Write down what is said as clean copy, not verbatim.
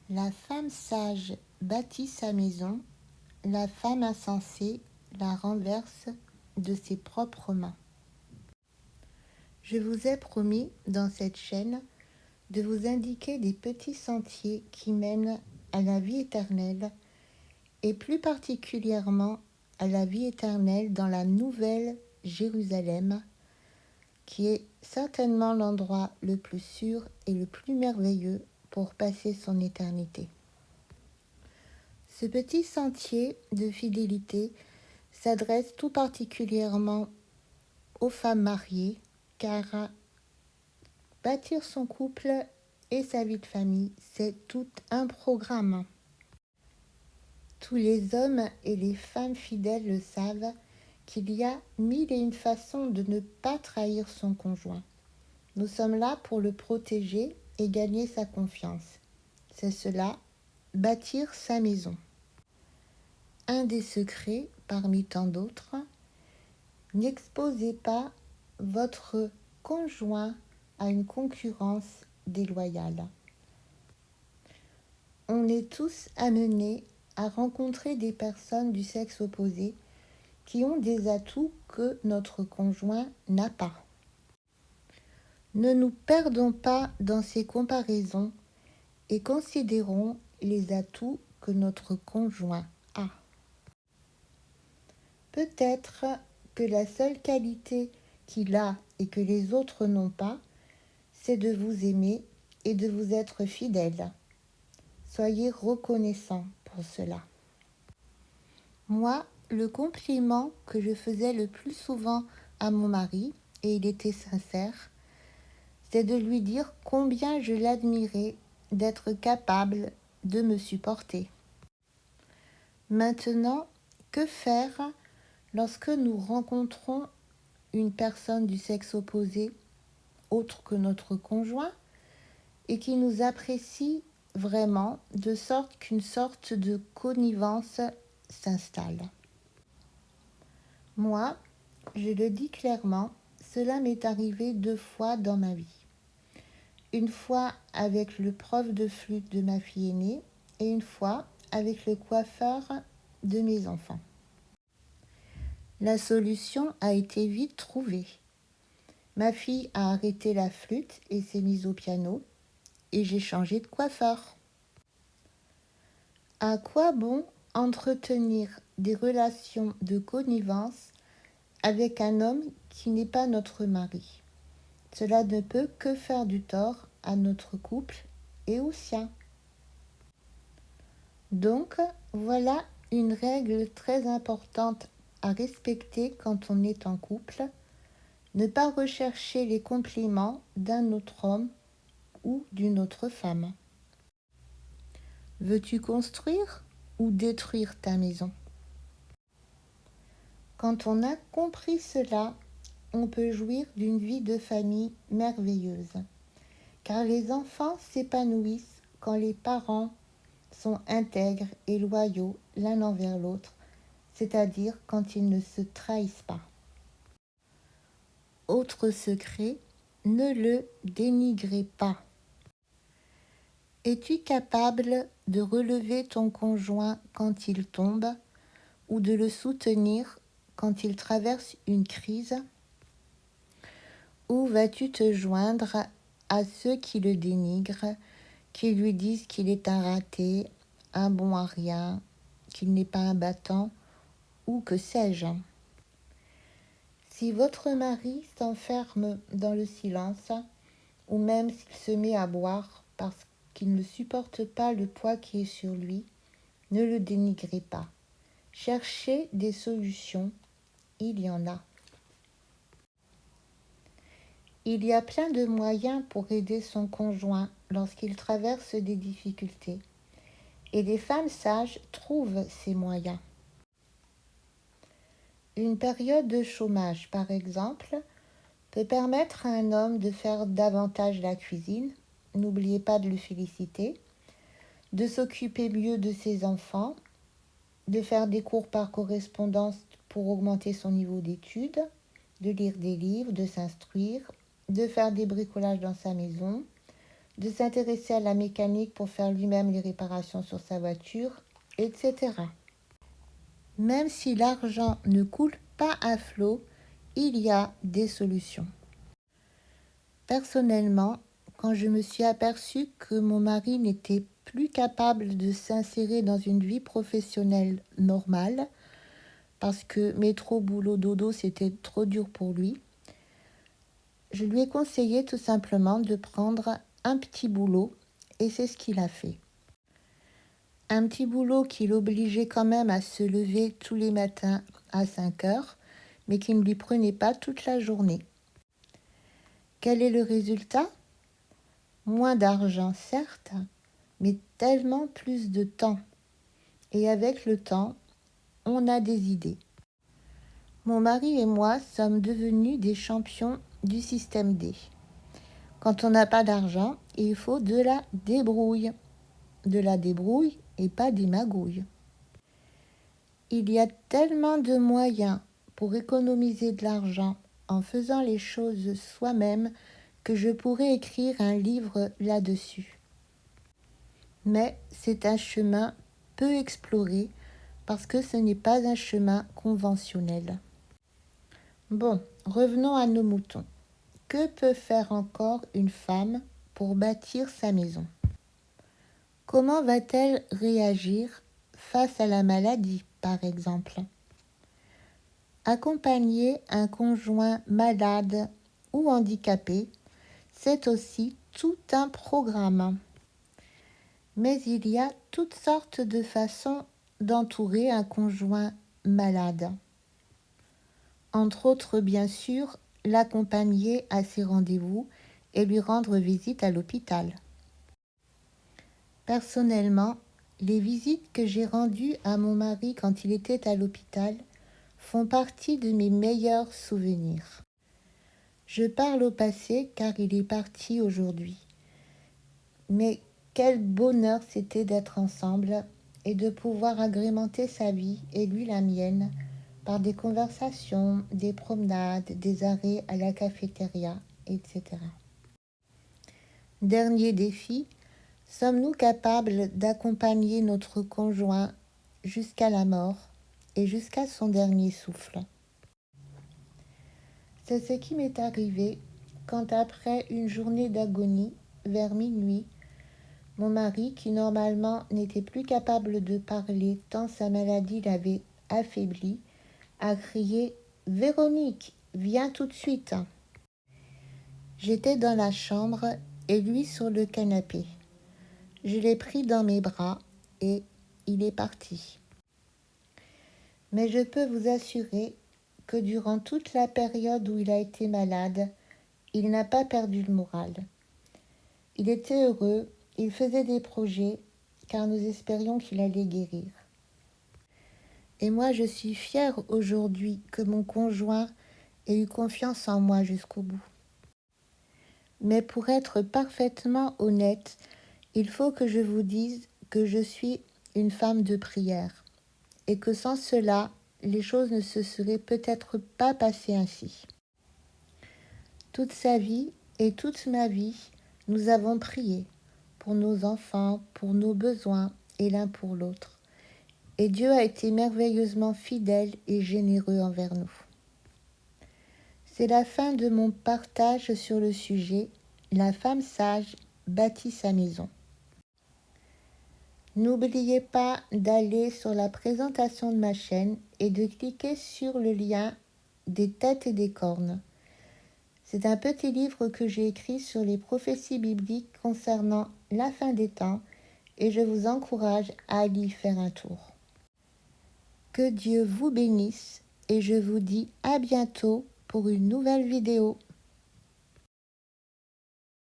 La femme sage bâtit sa maison, la femme insensée la renverse de ses propres mains. Je vous ai promis dans cette chaîne de vous indiquer des petits sentiers qui mènent à la vie éternelle et plus particulièrement à la vie éternelle dans la nouvelle Jérusalem, qui est certainement l'endroit le plus sûr et le plus merveilleux pour passer son éternité. Ce petit sentier de fidélité s'adresse tout particulièrement aux femmes mariées, car bâtir son couple et sa vie de famille, c'est tout un programme. Tous les hommes et les femmes fidèles le savent qu'il y a 1001 façons de ne pas trahir son conjoint. Nous sommes là pour le protéger et gagner sa confiance. C'est cela, bâtir sa maison. Un des secrets, parmi tant d'autres, n'exposez pas votre conjoint à une concurrence déloyale. On est tous amenés à rencontrer des personnes du sexe opposé qui ont des atouts que notre conjoint n'a pas. Ne nous perdons pas dans ces comparaisons et considérons les atouts que notre conjoint a. Peut-être que la seule qualité qu'il a et que les autres n'ont pas, c'est de vous aimer et de vous être fidèle. Soyez reconnaissants pour cela. Moi, le compliment que je faisais le plus souvent à mon mari, et il était sincère, c'est de lui dire combien je l'admirais d'être capable de me supporter. Maintenant, que faire lorsque nous rencontrons une personne du sexe opposé, autre que notre conjoint, et qui nous apprécie vraiment, de sorte qu'une sorte de connivence s'installe? Moi, je le dis clairement, cela m'est arrivé 2 fois dans ma vie. Une fois avec le prof de flûte de ma fille aînée et une fois avec le coiffeur de mes enfants. La solution a été vite trouvée. Ma fille a arrêté la flûte et s'est mise au piano et j'ai changé de coiffeur. À quoi bon entretenir des relations de connivence avec un homme qui n'est pas notre mari? Cela ne peut que faire du tort à notre couple et au sien. Donc, voilà une règle très importante à respecter quand on est en couple. Ne pas rechercher les compliments d'un autre homme ou d'une autre femme. Veux-tu construire ou détruire ta maison? Quand on a compris cela, on peut jouir d'une vie de famille merveilleuse. Car les enfants s'épanouissent quand les parents sont intègres et loyaux l'un envers l'autre, c'est-à-dire quand ils ne se trahissent pas. Autre secret, ne le dénigrez pas. Es-tu capable de relever ton conjoint quand il tombe ou de le soutenir quand il traverse une crise? Ou vas-tu te joindre à ceux qui le dénigrent, qui lui disent qu'il est un raté, un bon à rien, qu'il n'est pas un battant, ou que sais-je? Si votre mari s'enferme dans le silence, ou même s'il se met à boire parce qu'il ne supporte pas le poids qui est sur lui, ne le dénigrez pas. Cherchez des solutions, il y en a. Il y a plein de moyens pour aider son conjoint lorsqu'il traverse des difficultés. Et les femmes sages trouvent ces moyens. Une période de chômage, par exemple, peut permettre à un homme de faire davantage la cuisine, n'oubliez pas de le féliciter, de s'occuper mieux de ses enfants, de faire des cours par correspondance pour augmenter son niveau d'études, de lire des livres, de s'instruire, de faire des bricolages dans sa maison, de s'intéresser à la mécanique pour faire lui-même les réparations sur sa voiture, etc. Même si l'argent ne coule pas à flot, il y a des solutions. Personnellement, quand je me suis aperçue que mon mari n'était plus capable de s'insérer dans une vie professionnelle normale, parce que métro, boulot, dodo, c'était trop dur pour lui, je lui ai conseillé tout simplement de prendre un petit boulot, et c'est ce qu'il a fait. Un petit boulot qui l'obligeait quand même à se lever tous les matins à 5 heures, mais qui ne lui prenait pas toute la journée. Quel est le résultat ? Moins d'argent, certes, mais tellement plus de temps. Et avec le temps, on a des idées. Mon mari et moi sommes devenus des champions du système D. Quand on n'a pas d'argent, il faut de la débrouille. De la débrouille et pas des magouilles. Il y a tellement de moyens pour économiser de l'argent en faisant les choses soi-même que je pourrais écrire un livre là-dessus. Mais c'est un chemin peu exploré parce que ce n'est pas un chemin conventionnel. Bon, revenons à nos moutons. Que peut faire encore une femme pour bâtir sa maison ? Comment va-t-elle réagir face à la maladie, par exemple ? Accompagner un conjoint malade ou handicapé, c'est aussi tout un programme. Mais il y a toutes sortes de façons d'entourer un conjoint malade. Entre autres, bien sûr, l'accompagner à ses rendez-vous et lui rendre visite à l'hôpital. Personnellement, les visites que j'ai rendues à mon mari quand il était à l'hôpital font partie de mes meilleurs souvenirs. Je parle au passé car il est parti aujourd'hui. Mais quel bonheur c'était d'être ensemble et de pouvoir agrémenter sa vie et lui la mienne par des conversations, des promenades, des arrêts à la cafétéria, etc. Dernier défi, sommes-nous capables d'accompagner notre conjoint jusqu'à la mort et jusqu'à son dernier souffle ? C'est ce qui m'est arrivé quand, après une journée d'agonie, vers minuit, mon mari, qui normalement n'était plus capable de parler tant sa maladie l'avait affaibli, a crié « Véronique, viens tout de suite !» J'étais dans la chambre et lui sur le canapé. Je l'ai pris dans mes bras et il est parti. Mais je peux vous assurer que durant toute la période où il a été malade, il n'a pas perdu le moral. Il était heureux, il faisait des projets, car nous espérions qu'il allait guérir. Et moi, je suis fière aujourd'hui que mon conjoint ait eu confiance en moi jusqu'au bout. Mais pour être parfaitement honnête, il faut que je vous dise que je suis une femme de prière et que sans cela, les choses ne se seraient peut-être pas passées ainsi. Toute sa vie et toute ma vie, nous avons prié pour nos enfants, pour nos besoins et l'un pour l'autre. Et Dieu a été merveilleusement fidèle et généreux envers nous. C'est la fin de mon partage sur le sujet « La femme sage bâtit sa maison ». N'oubliez pas d'aller sur la présentation de ma chaîne et de cliquer sur le lien des têtes et des cornes. C'est un petit livre que j'ai écrit sur les prophéties bibliques concernant la fin des temps et je vous encourage à aller y faire un tour. Que Dieu vous bénisse et je vous dis à bientôt pour une nouvelle vidéo.